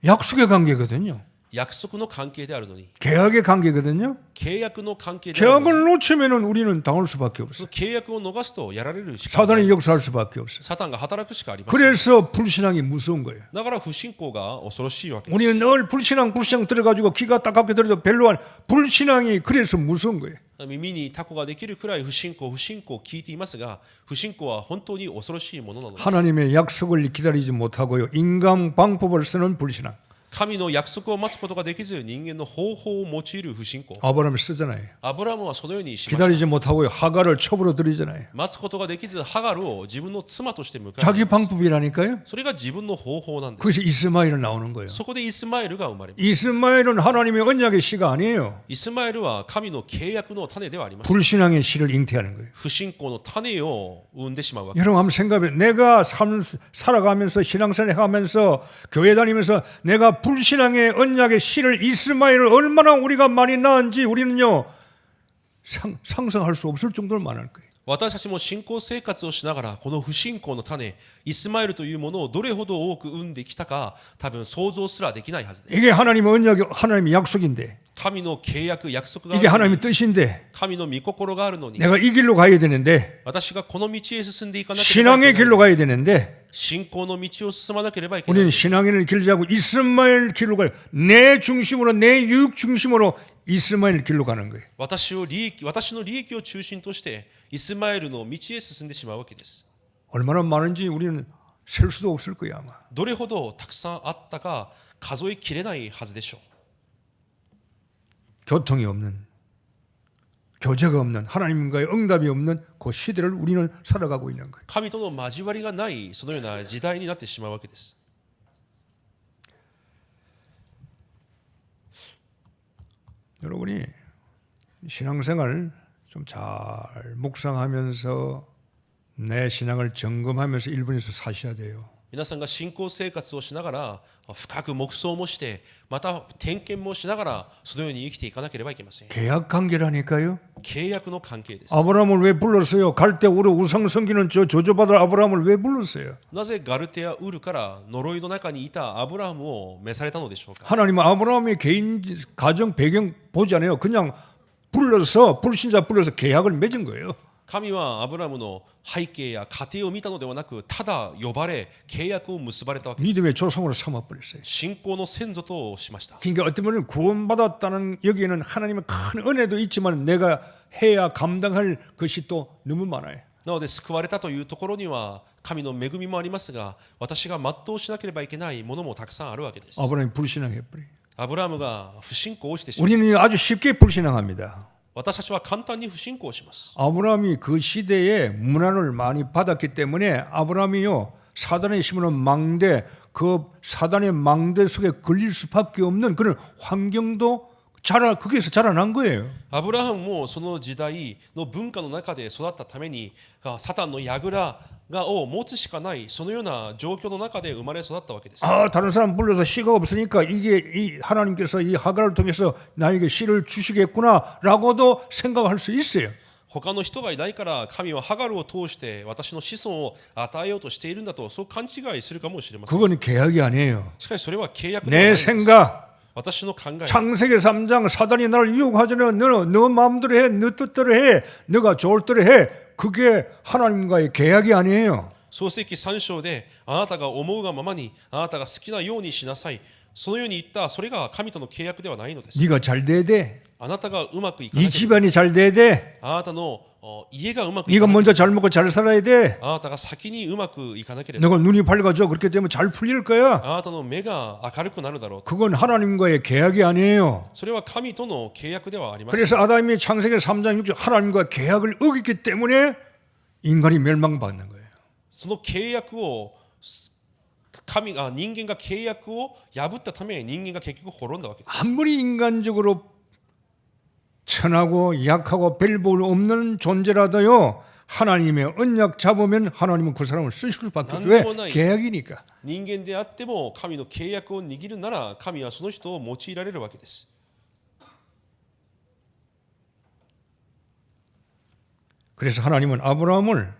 약속의 관계거든요. 約束の関係であるのに、 계약의 관계거든요. 契約の関係であるのに、 계약을 놓치면은 우리는 당할 수밖에 そ 없어요. の契約を逃すとやられるしかない。 사단이 역사할 수밖에 없어요. サタンが働くしかありません。 그래서 불신앙이 무서운 거예요. だから不信仰が恐ろしいわけです。 우리는 늘 불신앙 들어가지고 귀가 따갑게 들어도 별로 안 불신앙이 그래서 무서운 거예요. 耳にタコができるくらい不信仰を聞いていますが、不信仰は本当に恐ろしいものなのです。 하나님의 약속을 기다리지 못하고요. 인간 방법을 쓰는 불신앙. 神の約束を待つことができず、人間の方法を用いる不信仰。 아브라함이 쓰잖아요. アブラムはそのようにしました。 기다리지 못하고요. 하갈을 첩으로 들이잖아요. 待つことができず、ハガルを自分の妻として迎え 자기 ます。 방법이라니까요. それが自分の方法なんです。 그것이 이스마엘 나오는 거예요. そこでイスマエルが生まれます。 이스마엘은 하나님의 언약의 씨가 아니에요. イスマエルは神の契約の種ではありません。 불신앙의 씨를 잉태하는 거예요. 不信仰の種を生んでしまうわけです。 여러분 한번 생각해. 내가 살아가면서 신앙생활 하면서 교회 다니면서 내가 불신앙의 언약의 씨를 이스마엘을 얼마나 우리가 많이 낳은지 우리는요 상상할 수 없을 정도로 많을 거예요. 私たちも信仰生活をしながらこの不信仰の種イスマエルというものをどれほど多く生んできたか多分想像すらできないはずです。 이게 하나님의 언약, 하나님의 약속인데 神の契約約束があ 이게 るのに 하나님의 뜻인데 神の御心があるのに 내가 이 길로 가야 되는데 私がこの道へ進んでいかなければい 신앙의 けない 길로 가야 되는데 信仰の道を進まなければいけない 우리는 신앙을 길지 않고 이스마엘 길로 가요. 내 중심으로 내 유익 중심으로 이스마엘 길로 가는 거예요. 私の利益を中心としてイスマエルの道へ進んでしまうわけです。 얼마나 많은지 우리는 셀 수도 없을 거예요 아마. どれほどたくさんあったか数えきれないはずでしょう。 교통이 없는 교제가 없는 하나님과의 응답이 없는 그 시대를 우리는 살아가고 있는 거예요. 神との交わりがないそのような時代になってしまうわけです。 여러분이 신앙생활 좀 잘 묵상하면서 내 신앙을 점검하면서 일본에서 사셔야 돼요. 皆さんが信仰生活をしながら深く黙想もしてまた点検もしながらそのように生きていかなければいけません。 계약 관계라니까요. 契約の関係です。 아브라함을 왜 불렀어요? 갈 때 우리 우상 섬기는 저 저주받을 아브라함을 왜 불렀어요? なぜガルテアウルから呪いの中にいたアブラハムを召されたのでしょうか。 하나님은 아브라함의 개인 가정 배경 보지 않아요. 그냥 불러서 불신자 불러서 계약을 맺은 거예요. 神はアブラムの背景や家庭を見たのではなくただ呼ばれ契約を結ばれたわけです。 믿음의 조상으로 삼아버렸어요. 信仰の先祖としました。 그러니까 어떤 분은 구원받았다는 여기에는 하나님의 큰 은혜도 있지만 내가 해야 감당할 것이 또 너무 많아요. なので救われたというところには神の恵みもありますが私が全うしなければいけないものもたくさんあるわけです。 아브라함이 불신앙해버려요. アブラムが不信仰をしてしまう。 우리는 아주 쉽게 불신앙합니다. 私たちは簡単に不信仰します。 아브라함이 그 시대에 문안을 많이 받았기 때문에 아브라함이요 사단의 심으는 망대 그 사단의 망대 속에 걸릴 수밖에 없는 그런 환경도 거기에서 자라난 거예요. アブラハムもその時代の文化の中で育ったためにサタンの櫓を持つしかないそのような状況の中で生まれ育ったわけです。 다른 사람 불러서 씨가 없으니까 이게 이 하나님께서 이 하갈을 통해서 나에게 씨를 주시겠구나라고도 생각할 수 있어요. 他の人がいないから神はハガルを通して私の子孫を与えようとしているんだとそう勘違いするかもしれません。 그건 계약이 아니에요. しかしそれは契約ではな 내 いです。 생각 私の考え 창세기 3장 사단이 나를 유혹하자면 너 마음대로 해, 너 뜻대로 해, 너가 좋을 대로 해. 그게 하나님과의 계약이 아니에요. 創世記3章であなたが思うがままにあなたが好きなようにしなさいそのように言ったそれが神との契約ではないのです。 네가 잘 돼야 돼. あなたがうまくいか 네 なければ 집안이 잘 돼야 돼. あなたの家がうまくい 네가 かなければ 먼저 잘 먹고 잘 살아야 돼. あなたが先にうまくいかなければ 너가 눈이 밝아져. 그렇게 되면 잘 풀릴 거야. あなたの目が明るくなるだろう。 그건 하나님과의 계약이 아니에요. それは神との契約ではありません。 그래서 아담이 창세기 3장 6절 하나님과 계약을 어겼기 때문에 인간이 멸망받는 거예요. その契約を人間が契約を破ったため人間が結局滅んだわけです。 아무리 인간적으로 천하고 약하고 별볼 없는 존재라도요 하나님의 언약 잡으면 하나님은 그 사람을 쓰실 수밖에 없어요. 왜? 계약이니까. 人間であっても神の契約を握るなら神はその人を用いられるわけです。 그래서 하나님은 아브라함을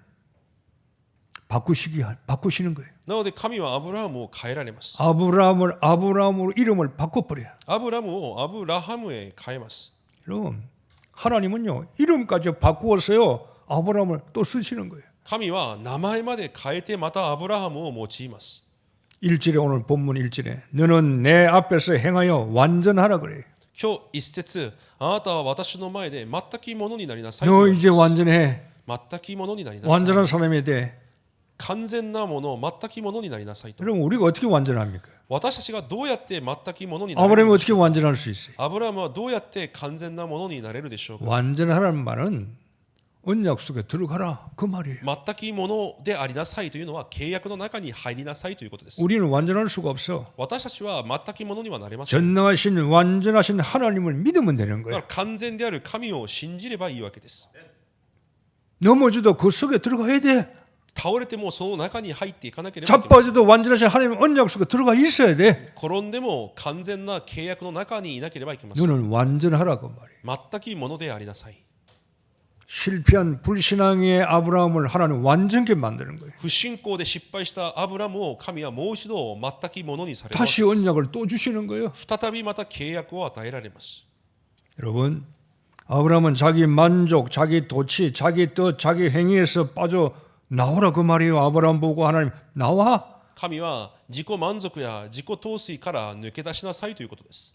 바꾸시는 거예요. なので神はアブラハムを変えられます。 아브라함으로 이름을 바꿔버려요. アブラムをアブラハムへ変えます。 여러분 하나님은요 이름까지 바꾸어서요 아브라함을 또 쓰시는 거예요. 神は名前まで変えてまたアブラハムを用います。 1절에 오늘 본문 1절에 너는 내 앞에서 행하여 완전하라 그래요. 今日一節、あなたは私の前で全くいいものになりなさいと 너 言われ 이제 ます。 완전해. 全くいいものになりなさい。 완전한 사람이 돼. 完全なもの、全くいいものになりなさいと。 여러분 우리가 어떻게 완전합니까? 私たちがどうやって全くいいものになれる 아브라함이 でしょう 어떻게 완전할 수 있어요? アブラハムはどうやって完全なものになれるでしょうか。 완전하라는 말은 언약 속에 들어가라 그 말이에요. 全くいいものでありなさいというのは契約の中に入りなさいということです。 우리는 완전할 수가 없어. 私たちは全くいいものにはなれません。 전능하신 완전하신 하나님을 믿으면 되는 だから 거예요. 完全である神を信じればいいわけです。 넘어져도 그 속에 들어가야 돼. 倒れてもその中に入っていかなければいけません。 자빠져도 완전하신 하나님의 언약 속에 들어가 있어야 돼. 転んでも完全な契約の中にいなければいけません。 너는 완전하라 그 말이에요. 全くいいものでありなさい。 실패한 불신앙의 아브라함을 하나님 완전케 만드는 거예요. 不信仰で失敗したアブラムを神はもう一度全くいいものにされるわけ 다시 です。 언약을 또 주시는 거예요. 再びまた契約を与えられます。 여러분, 아브라함은 자기 만족, 자기 도치, 자기 뜻, 자기 행위에서 빠져 나오라 그 말이에요. 아브라함 보고 하나님 나와. 神は自己満足や自己陶酔から抜け出しなさいということです。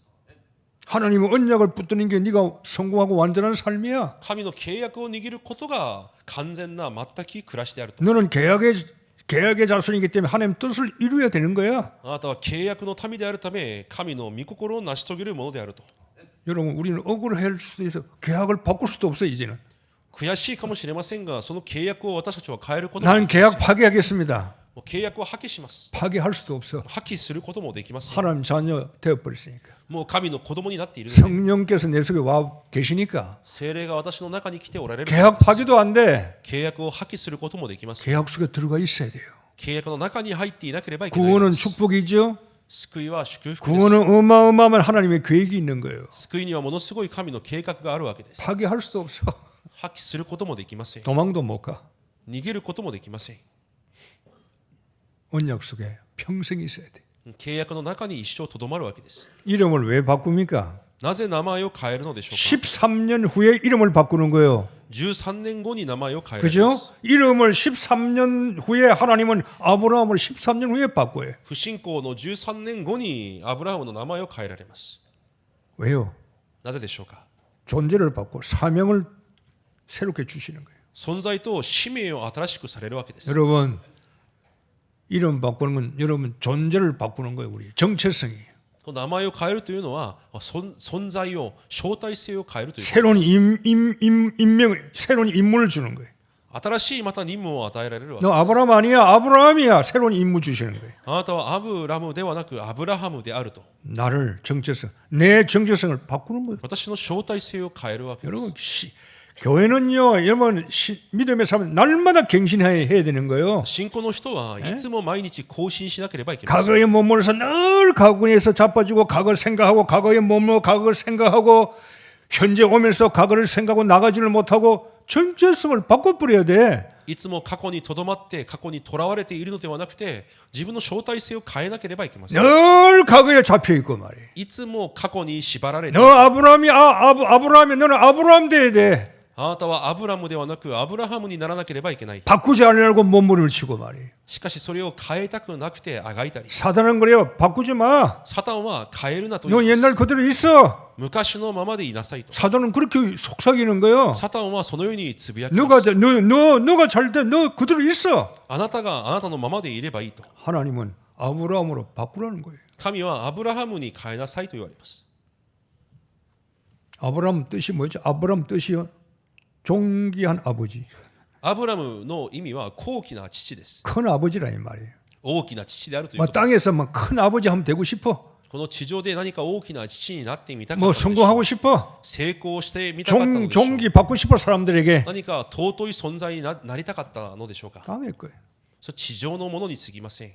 하나님의 언약을 붙드는 게 네가 성공하고 완전한 삶이야. 神の契約を握ることが完全な全くいい暮らしであると。 너는 계약의 자손이기 때문에 하나님 뜻을 이루어야 되는 거야. あなたは契約の民であるため神の御心を成し遂げるものであると。 여러분, 우리는 억울할 수도 있어. 계약을 바꿀 수도 없어 이제는. 悔しいかもしれませんが、その契約を私たちは変えることがで 나는 きません。 계약 파기하겠습니다. もう契約を破棄します。 파기할 수도 없어. 破棄することもできません。 하나님 자녀 되어버렸으니까. もう神の子供になっているので、 성령께서 내 속에 와 계시니까 聖霊が私の中に来ておられる。 계약 파기도 안 돼. 契約を破棄することもできません。 계약 속에 들어가 있어야 돼요. 契約の中に入っていなければいけないの 구원은 です。 축복이죠. 救いは祝福です。 구원은 어마어마한 하나님의 계획이 있는 거예요. 救いにはものすごい神の計画があるわけです。 파기할 수도 없어. 破棄することもできません。 도망도 못 가. 逃げることもできません。 언약 속에 평생 있어야 돼. 契約の中に一生とどまるわけです。 이름을 왜 바꿉니까? なぜ名前を変えるのでしょうか。 13년 후에 이름을 바꾸는 거예요. 13年後に名前を変えられ 그죠? ます。 이름을 13년 후에 하나님은 아브라함을 13년 후에 바꿔요. 不信仰の13年後にアブラハムの名前を変えられます。 왜요? なぜでしょうか。 존재를 바꾸고 사명을 새롭게 주시는 거예요. 存在と使命を新しくされるわけです。 여러분, 이름 바꾸는 건 여러분 존재를 바꾸는 거예요. 우리 정체성이에요. 名前を変えるというのは存在を招待性を変えるというこ 새로운 임명을 새로운 인물을 주는 거예요. と。新しいまた任務を与えられるわけ。 너 아브라함 아니야? 아브라함이야. 새로운 임무 주시는 거예요. あなたはアブラムではなくアブラハムであると。 나를 정체성, 내 정체성을 바꾸는 거예요. 私の招待性を変えるわけです。 여러분, 교회는요, 여러분 믿음의 삶을 날마다 갱신해야 되는 거예요. 信仰の人はいつも毎日更新しなければいけません。 과거에 머물러서 늘 과거에서 자빠지고 과거를 생각하고 과거에 머물러 과거를 생각하고 현재 오면서 과거를 생각하고 나가지를 못하고 정체성을 바꿔버려야 돼. いつも過去にとどまって過去にとらわれているのではなくて自分の招待性を変えなければいけません。 늘 과거에 잡혀 있고 말이야. いつも過去に縛られて 너 아브라함이 아브라함이 너는 아브라함 돼야 돼. あなたはアブラムではなくアブラハムにならなければいけない。 바꾸지 않으려고 몸부림을 치고 말이야. しかしそれを変えたくなくてあがいたり、 사단은 그래요. 바꾸지 마. サタンは変えるなと言 너 うんです。 옛날 그대로 있어. 昔のままでいなさいと。 사단은 그렇게 속삭이는 거예요. サタンはそのようにつぶやきます。 너가 잘 돼. 너 그대로 있어. あなたがあなたのままでいればいいと。 하나님은 아브라함으로 바꾸라는 거예요. 神はアブラハムに変えなさいと言われます。 아브라함 뜻이 뭐죠? 아브라함 뜻이요. 존귀한 아버지. アブラムの意味は高貴な父です。 큰 아버지라 이 말이에요. 大きな父であるという 뭐 ことです。 땅에서 뭐 큰 아버지 하면 되고 싶어. この地上で何か大きな父になってみたかった 뭐 のでしょう。 성공하고 싶어. 成功してみたかったのでしょう。 종기 받고 싶어 사람들에게. 何か尊い存在になりたかったのでしょうか。 땅의 거예요. それ地上のものに過ぎません。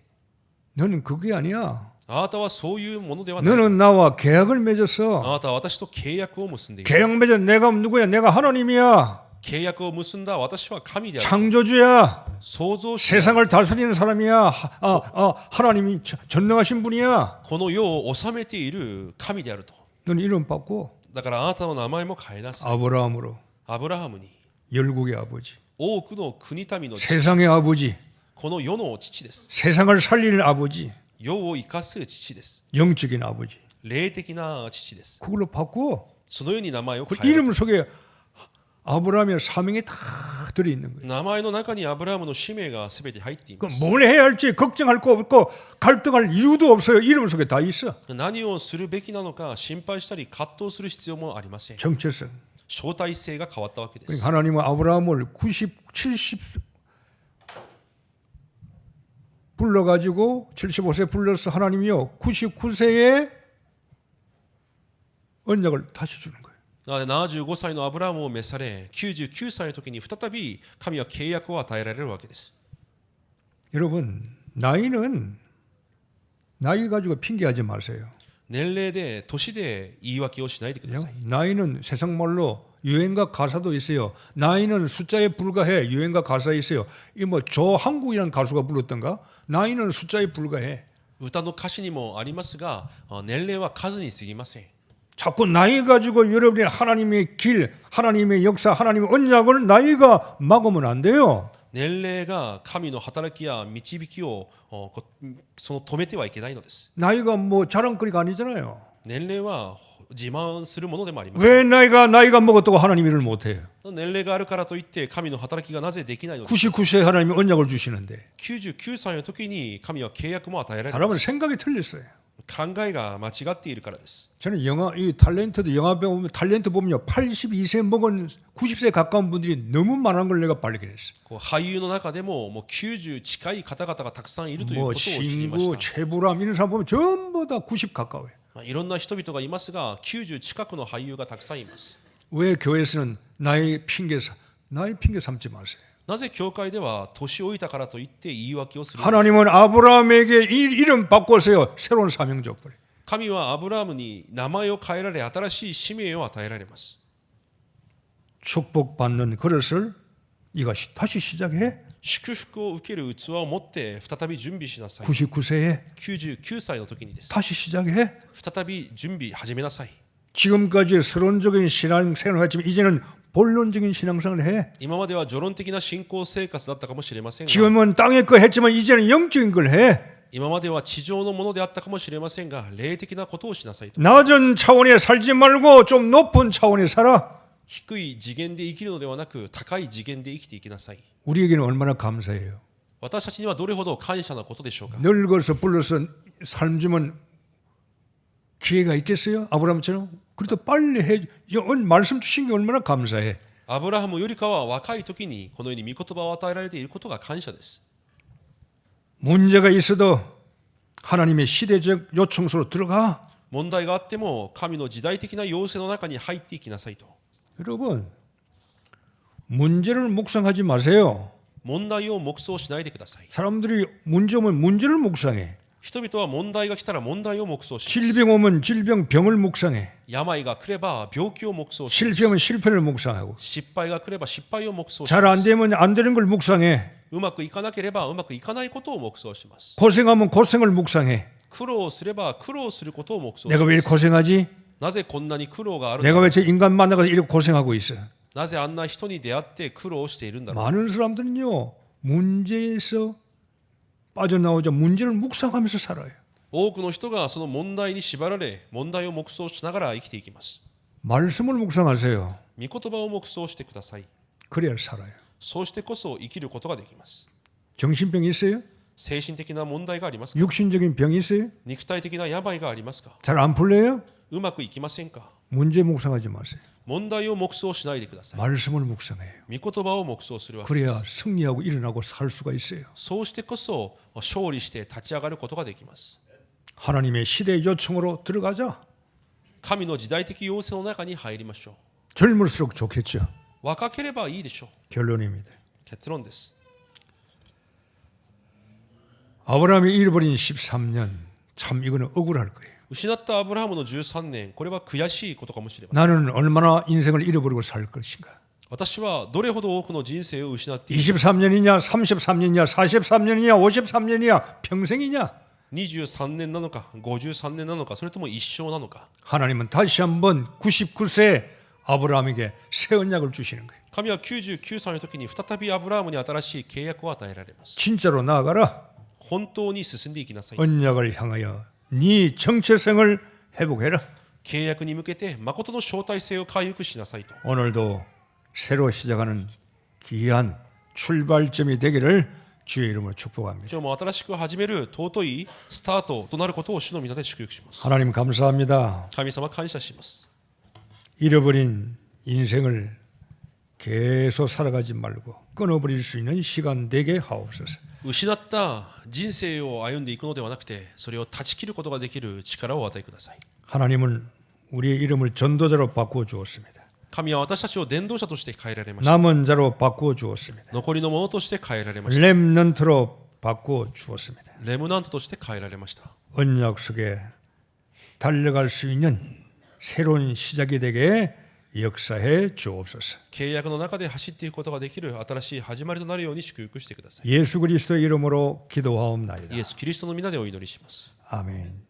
너는 그게 아니야. あなたはそういうものではない。 너는 나와 계약을 あ 맺었어. なたは私と契約を結んでいる。 계약 맺은 내가 누구야? 내가 하나님이야. 契約を結んだ私は神である。 창조주야. 創造主。 세상을 다스리는 사람이야. 하나님이 전능하신 분이야. この世を治めている神であると。 너는 이름 바꿔. だからあなたの名前も変えなさい。 아브라함으로. アブラハムに 열국의 아버지. 多くの国民の父。 세상의 아버지. この世の父です。 세상을 살리는 아버지. 世を生かす父です。 영적인 아버지. 霊的な父です。 그걸로 바꾸어. そのように名前を 그 変える。 이름 속에 아브라함의 사명이 다 들어있는 거예요. 名前の中にアブラハムの使命がすべて入っていま 그 す。 뭘 해야 할지 걱정할 거 없고 갈등할 이유도 없어요. 이름 속에 다 있어. 何をするべきなのか心配したり葛藤する必要もありません。 정체성. 招待性が変わったわけです。 그러니까 하나님은 아브라함을 70 불러가지고 75세 불러서 하나님이요 99세에 언약을 다시 주는 거예요. 75歳のアブラハムを召され、99歳の時に再び神は契約を与えられるわけです。 여러분 나이는 나이 가지고 핑계하지 마세요. 年齢で年で言い訳をしないでください。 나이는 세상 말로 유행가 가사도 있어요. 나이는 숫자에 불과해. 유행가 가사 있어요. 이 뭐 조한국이라는 가수가 불렀던가? 나이는 숫자에 불과해. 歌の歌詞にもありますが、年齢は数に過ぎません。 자꾸 나이 가지고 여러분이 하나님의 길, 하나님의 역사, 하나님의 언약을 나이가 막으면 안 돼요. 年齢が神の働きや導きをその止めてはいけないのです。 나이가 뭐 자랑거리가 아니잖아요. 年齢は自慢するものでもありません。 왜 나이가 먹었다고 하나님 일을 못해요? 年齢があるからといって神の働きがなぜできないのか。 99세에 하나님이 언약을 주시는데 99歳の時に神は契約も与えられる。 사람은 생각이 틀렸어요. 考えが間違っているからです。 저는 이 탤런트도 영화 배우 보면 탤런트 보면요 82세 먹은 90세 가까운 분들이 너무 많은 걸 내가 발견했어요. 俳優の中でももう90近い方々がたくさんいるというこ 뭐 とを知りま 신구, した。 최불암 이런 사람 보면 전부 다 90 가까워요. いろんな人々がいますが、90近くの俳優がたくさんいます。 왜 교회에서는 나이 핑계 삼지 마세요. なぜ教会では年老いたからといって言い訳をするのか。 하나님은 아브라함에게 이름 바꿔서요 새로운 사명 줘버려. 神はアブラハムに名前を変えられ、新しい使命を与えられます。 축복받는 그릇을 네가 다시 시작해. 祝福を受ける器を持って再び準備しなさい。 99세에 99歳の時にです。 다시 시작해. 再び準備始めなさい。 지금까지 서론적인 신앙생활을 했지만 이제는 본론적인 신앙생활을 해. 今までは序論的な信仰生活だったかもしれませんが、 지금은 땅의 거 했지만 이제는 영적인 걸 해. 今までは地上のものであったかもしれませんが、霊的なことをしなさいと。 낮은 차원에 살지 말고 좀 높은 차원에 살아. 低い次元で生きるのではなく、高い次元で生きていきなさい。 우리에게는 얼마나 감사해요. 私たちにはどれほど感謝なことでしょうか。 늙어서 불러서 삶 주면 기회가 있겠어요? 아브라함처럼? 그래도 빨리 해. 말씀 주신 게 얼마나 감사해. アブラハムよりかは若い時にこのように御言葉を与えられていることが感謝です。 문제가 있어도 하나님의 시대적 요청 속으로 들어가. 問題があっても神の時代的な要請の中に入っていきなさいと。 여러분 문제를 묵상하지 마세요. 問題を黙想しないでください。 사람들이 문제 오면 문제를 묵상해. 人々は問題が来たら問題を黙想します。 질병 오면 병을 묵상해. 病が来れば病気を黙想します。 실패하면 실패를 묵상하고. 失敗が来れば失敗を黙想し 잘 ま 안 す。 되면 안 되는 걸 묵상해. うまくいかなければうまくいかないことを黙想します。 고생하면 고생을 묵상해. 苦労すれば苦労することを黙想し 내가 ま 왜 이렇게 す。 고생하지? なぜこんなに苦労があるの 내가 か。 왜 저 인간 만나서 이렇게 고생하고 있어? なぜあんな人に出会って苦労しているんだろう。 많은 사람들은요 문제에서 빠져나오자 문제를 묵상하면서 살아요. 多くの人がその問題に縛られ、問題を黙想しながら生きていきます。 말씀을 묵상하세요. 御言葉を黙想してください。 그래야 살아요. そうしてこそ生きることができます。 정신병이 있어요? 精神的な問題がありますか。 육신적인 병이 있어요? 肉体的な病がありますか。 잘 안 풀려요? うまくいきませんか。 문제 묵상하지 마세요. 問題を黙想しないでください。 말씀을 묵상해요. 御言葉を黙想するわけです。 그래야 승리하고 일어나고 살 수가 있어요. そうしてこそ勝利して立ち上がることができます。 하나님의 시대의 요청으로 들어가자. 神の時代的要請の中に入りましょ 젊을수록 좋겠죠. う。若ければいいでしょう。 결론입니다. 結論です。 아브라함이 잃어버린 13년 참 이거는 억울할 거예요. 失ったアブラハムの13年、これは悔しいことかもしれません。 나는 얼마나 인생을 잃어버리고 살 것인가. 私はどれほど多くの人生を失っている。 23년이냐 33년이냐 43년이냐 53년이냐 평생이냐. 23年なのか、53年なのか、それとも一生なのか。 하나님은 다시 한번 99세 아브라함에게 새 언약을 주시는 거예요. 神は99歳の時に再びアブラハムに新しい契約を与えられます。 진짜로 나아가라. 本当に進んでいきなさい。 언약을 향하여 네 정체성을 회복해라. 契約に向けて誠の招待制を回復しなさいと。 오늘도 새로 시작하는 귀한 출발점이 되기를 주의 이름으로 축복합니다. 今日も新しく始める尊いスタートとなることを主の皆で祝福します。 하나님 감사합니다. 神様感謝します。 잃어버린 인생을 계속 살아가지 말고 끊어버릴 수 있는 시간 되게 하옵소서. 失った人生を歩んでいくのではなくて、それを断ち切ることができる力をお与えください。 하나님은 우리의 이름을 전도자로 바꾸어 주었습니다. 神は私たちを伝道者として変えられました。 남은 자로 바꾸어 주었습니다. 残りのものとして変えられました。 렘넌트로 바꾸어 주었습니다. レムナントとして変えられました。 언약 속에 달려갈 수 있는 새로운 시작이 되게 역사해 주옵소서. 契約の中で走っていくことができる新しい始まりとなるように祝福してください。 예수 그리스도 이름으로 기도하옵나이다. イエス・キリストの皆でお祈りします。 아멘.